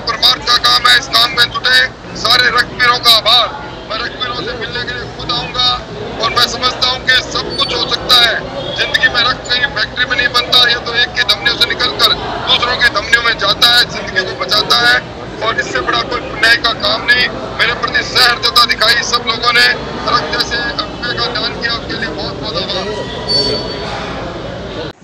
परमार्थ का काम है, इस काम में जुटे सारे रक्तवीरों का आभार। मैं रक्तवीरों से मिलने के लिए खुद आऊंगा और मैं समझता हूं कि सब कुछ हो सकता है जिंदगी में। रक्त कहीं फैक्ट्री में नहीं बनता, ये तो एक की धमनियों से निकलकर दूसरों की धमनियों में जाता है, जिंदगी को बचाता है और इससे बड़ा कोई पुण्य का काम नहीं। मेरे प्रति सहृदयता दिखाई सब लोगों ने, रक्त जैसे रुपये का दान किया, उसके लिए बहुत बहुत आभार।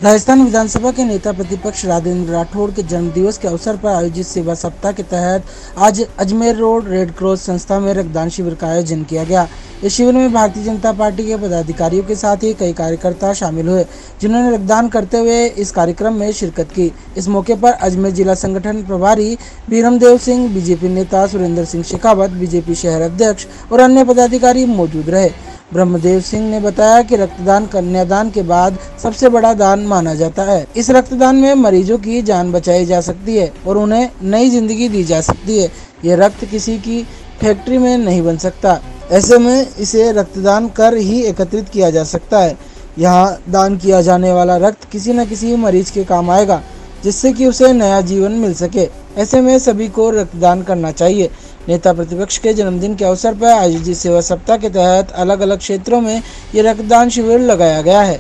राजस्थान विधानसभा के नेता प्रतिपक्ष राजेंद्र राठौड़ के जन्मदिवस के अवसर पर आयोजित सेवा सप्ताह के तहत आज अजमेर रोड रेड क्रॉस संस्था में रक्तदान शिविर का आयोजन किया गया। इस शिविर में भारतीय जनता पार्टी के पदाधिकारियों के साथ ही कई कार्यकर्ता शामिल हुए, जिन्होंने रक्तदान करते हुए इस कार्यक्रम में शिरकत की। इस मौके पर अजमेर जिला संगठन प्रभारी बीरमदेव सिंह, बीजेपी नेता सुरेंद्र सिंह शेखावत, बीजेपी शहर अध्यक्ष और अन्य पदाधिकारी मौजूद रहे। ब्रह्मदेव सिंह ने बताया कि रक्तदान कन्यादान के बाद सबसे बड़ा दान माना जाता है। इस रक्तदान में मरीजों की जान बचाई जा सकती है और उन्हें नई जिंदगी दी जा सकती है। ये रक्त किसी की फैक्ट्री में नहीं बन सकता, ऐसे में इसे रक्तदान कर ही एकत्रित किया जा सकता है। यहाँ दान किया जाने वाला रक्त किसी न किसी मरीज के काम आएगा, जिससे कि उसे नया जीवन मिल सके। ऐसे में सभी को रक्तदान करना चाहिए। नेता प्रतिपक्ष के जन्मदिन के अवसर पर आयोजित सेवा सप्ताह के तहत अलग अलग क्षेत्रों में ये रक्तदान शिविर लगाया गया है।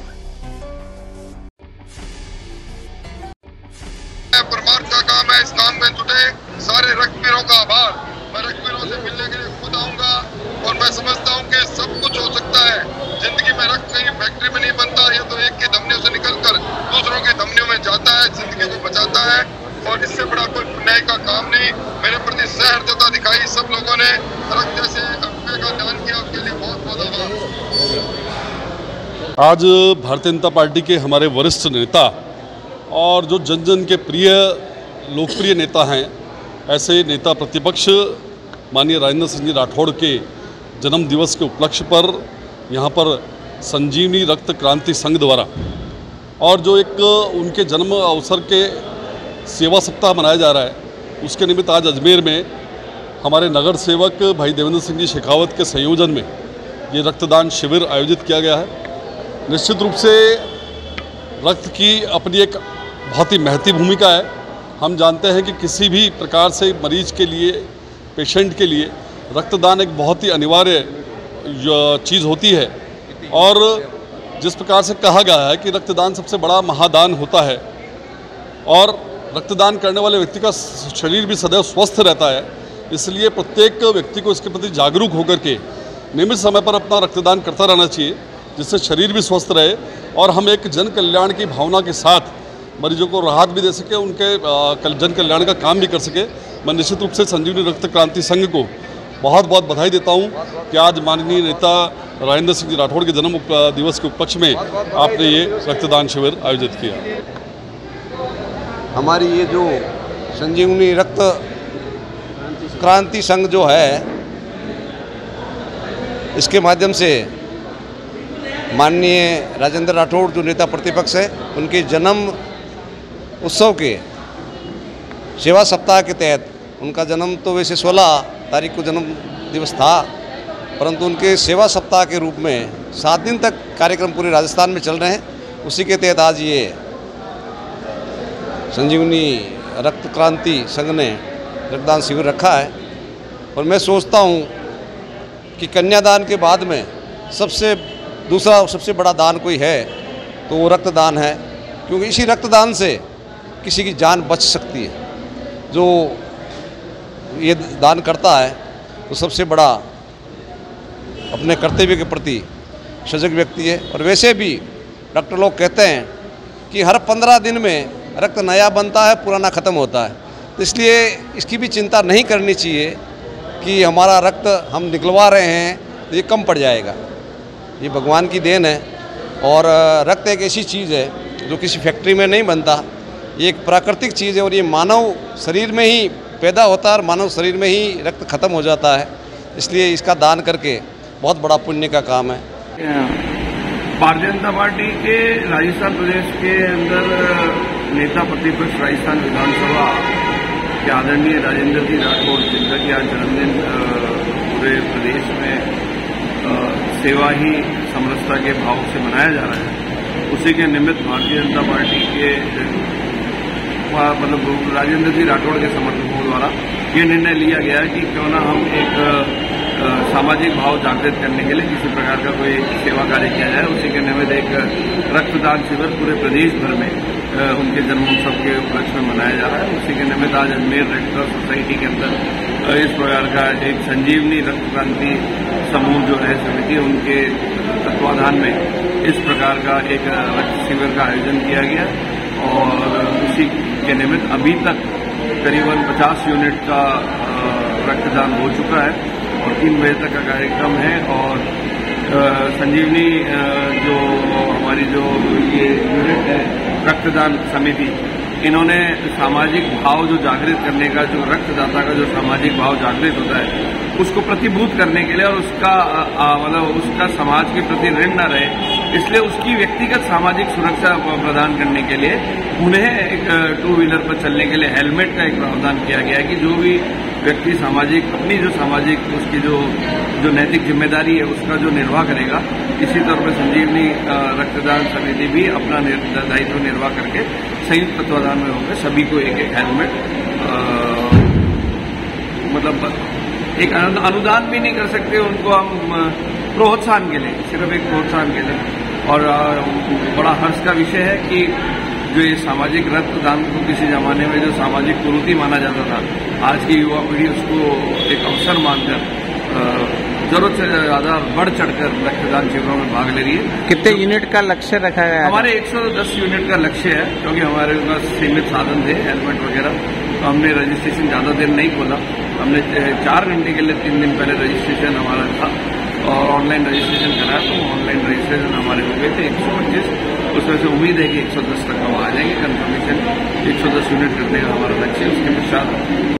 परमार्थ का काम है, इस काम में जुटे सारे रक्तवीरों का आभार। मैं रक्तवीरों से मिलने के लिए खुद आऊंगा और मैं समझता हूं कि सब कुछ हो सकता है जिंदगी में। रक्त कहीं फैक्ट्री में नहीं बनता, ये तो एक की धमनियों से निकलकर दूसरों की धमनियों में जाता है, जिंदगी को बचाता है और इससे बड़ा कोई पुण्य का काम नहीं। मेरे प्रति सहृदयता दिखाई सब लोगों ने, रक्त जैसे रुपये का दान किया, उसके लिए बहुत बहुत आभार। आज भारतीय जनता पार्टी के हमारे वरिष्ठ नेता और जो जन जन के प्रिय लोकप्रिय नेता हैं, ऐसे नेता प्रतिपक्ष माननीय राजेंद्र सिंह जी राठौड़ के जन्म दिवस के उपलक्ष्य पर यहाँ पर संजीवनी रक्त क्रांति संघ द्वारा और जो एक उनके जन्म अवसर के सेवा सप्ताह मनाया जा रहा है, उसके निमित्त आज अजमेर में हमारे नगर सेवक भाई देवेंद्र सिंह जी शेखावत के संयोजन में ये रक्तदान शिविर आयोजित किया गया है। निश्चित रूप से रक्त की अपनी एक बहुत ही महती भूमिका है। हम जानते हैं कि किसी भी प्रकार से मरीज के लिए, पेशेंट के लिए रक्तदान एक बहुत ही अनिवार्य चीज़ होती है और जिस प्रकार से कहा गया है कि रक्तदान सबसे बड़ा महादान होता है और रक्तदान करने वाले व्यक्ति का शरीर भी सदैव स्वस्थ रहता है। इसलिए प्रत्येक व्यक्ति को इसके प्रति जागरूक होकर के नियमित समय पर अपना रक्तदान करता रहना चाहिए, जिससे शरीर भी स्वस्थ रहे और हम एक जन कल्याण की भावना के साथ मरीजों को राहत भी दे सके, उनके जन कल्याण का काम भी कर सके। मैं निश्चित रूप से संजीवनी रक्त क्रांति संघ को बहुत बहुत बधाई देता हूं कि आज माननीय नेता राजेंद्र सिंह जी राठौड़ के जन्म दिवस के उपलक्ष्य में आपने ये रक्तदान शिविर आयोजित किया। हमारी ये जो संजीवनी रक्त क्रांति संघ जो है, इसके माध्यम से माननीय राजेंद्र राठौड़ जो नेता प्रतिपक्ष है, उनके जन्म उत्सव के सेवा सप्ताह के तहत, उनका जन्म तो वैसे 16 तारीख को जन्म दिवस था, परंतु उनके सेवा सप्ताह के रूप में 7 दिन तक कार्यक्रम पूरे राजस्थान में चल रहे हैं। उसी के तहत आज ये संजीवनी रक्त क्रांति संघ ने रक्तदान शिविर रखा है और मैं सोचता हूँ कि कन्यादान के बाद में सबसे बड़ा दान कोई है तो वो रक्तदान है, क्योंकि इसी रक्तदान से किसी की जान बच सकती है। जो ये दान करता है वो सबसे बड़ा अपने कर्तव्य के प्रति सजग व्यक्ति है। और वैसे भी डॉक्टर लोग कहते हैं कि हर 15 दिन में रक्त नया बनता है, पुराना ख़त्म होता है। तो इसलिए इसकी भी चिंता नहीं करनी चाहिए कि हमारा रक्त हम निकलवा रहे हैं तो ये कम पड़ जाएगा। ये भगवान की देन है और रक्त एक ऐसी चीज़ है जो किसी फैक्ट्री में नहीं बनता। ये एक प्राकृतिक चीज़ है और ये मानव शरीर में ही पैदा होता है और मानव शरीर में ही रक्त खत्म हो जाता है। इसलिए इसका दान करके बहुत बड़ा पुण्य का काम है। भारतीय जनता पार्टी के राजस्थान प्रदेश के अंदर नेता प्रतिपक्ष राजस्थान विधानसभा के आदरणीय राजेंद्र जी राठौड़, जिनका कि आज जन्मदिन पूरे प्रदेश में सेवा ही समरसता के भाव से मनाया जा रहा है, उसी के निमित्त भारतीय जनता पार्टी के राजेंद्र जी राठौड़ के समर्थकों द्वारा ये निर्णय लिया गया कि क्यों ना हम एक सामाजिक भाव जागृत करने के लिए किसी प्रकार का कोई सेवा कार्य किया जाए। उसी के निमित्त एक रक्तदान शिविर पूरे प्रदेश भर में उनके जन्मोत्सव के उपलक्ष्य में मनाया जा रहा है। उसी के निमित्त आज अजमेर रेड क्रॉस सोसाइटी के अंदर इस प्रकार का एक संजीवनी रक्त क्रांति समूह जो है समिति, उनके तत्वाधान में इस प्रकार का एक रक्त शिविर का आयोजन किया गया और उसी के निमित्त अभी तक करीबन 50 यूनिट का रक्तदान हो चुका है और 3 बजे तक का कार्यक्रम है। और संजीवनी जो हमारी जो ये यूनिट है रक्तदान समिति, इन्होंने सामाजिक भाव जो जागृत करने का, जो रक्तदाता का जो सामाजिक भाव जागृत होता है उसको प्रतिभूत करने के लिए और उसका मतलब उसका समाज के प्रति ऋण न रहे, इसलिए उसकी व्यक्तिगत सामाजिक सुरक्षा प्रदान करने के लिए उन्हें एक 2 व्हीलर पर चलने के लिए हेलमेट का एक प्रावधान किया गया है कि जो भी व्यक्ति सामाजिक अपनी जो सामाजिक उसकी जो नैतिक जिम्मेदारी है उसका जो निर्वाह करेगा, इसी तौर पर संजीवनी रक्तदान समिति भी अपना दायित्व निर्वाह करके संयुक्त तत्वाधान में होकर सभी को एक हेलमेट मतलब एक अनुदान भी नहीं कर सकते, उनको हम प्रोत्साहन के लिए, सिर्फ एक प्रोत्साहन के लिए। और बड़ा हर्ष का विषय है कि जो ये सामाजिक रक्तदान को किसी जमाने में जो सामाजिक कुरीति माना जाता था, आज की युवा पीढ़ी उसको एक अवसर मानकर जरूरत से ज्यादा बढ़ चढ़कर रक्तदान शिविरों में भाग ले रही है। कितने यूनिट का लक्ष्य रखा गया है? हमारे 110 यूनिट का लक्ष्य है, क्योंकि हमारे पास सीमित साधन थे, हेलमेट वगैरह, तो हमने रजिस्ट्रेशन ज्यादा देर नहीं खोला। हमने 4 घंटे के लिए 3 दिन पहले रजिस्ट्रेशन हमारा था और ऑनलाइन रजिस्ट्रेशन कराया, तो ऑनलाइन रजिस्ट्रेशन हमारे हो गए थे 125। उसमें से उम्मीद है कि 110 तक हम आ जाएंगे। कन्फर्मेशन 110 यूनिट करने का हमारा लक्ष्य है। उसके पश्चात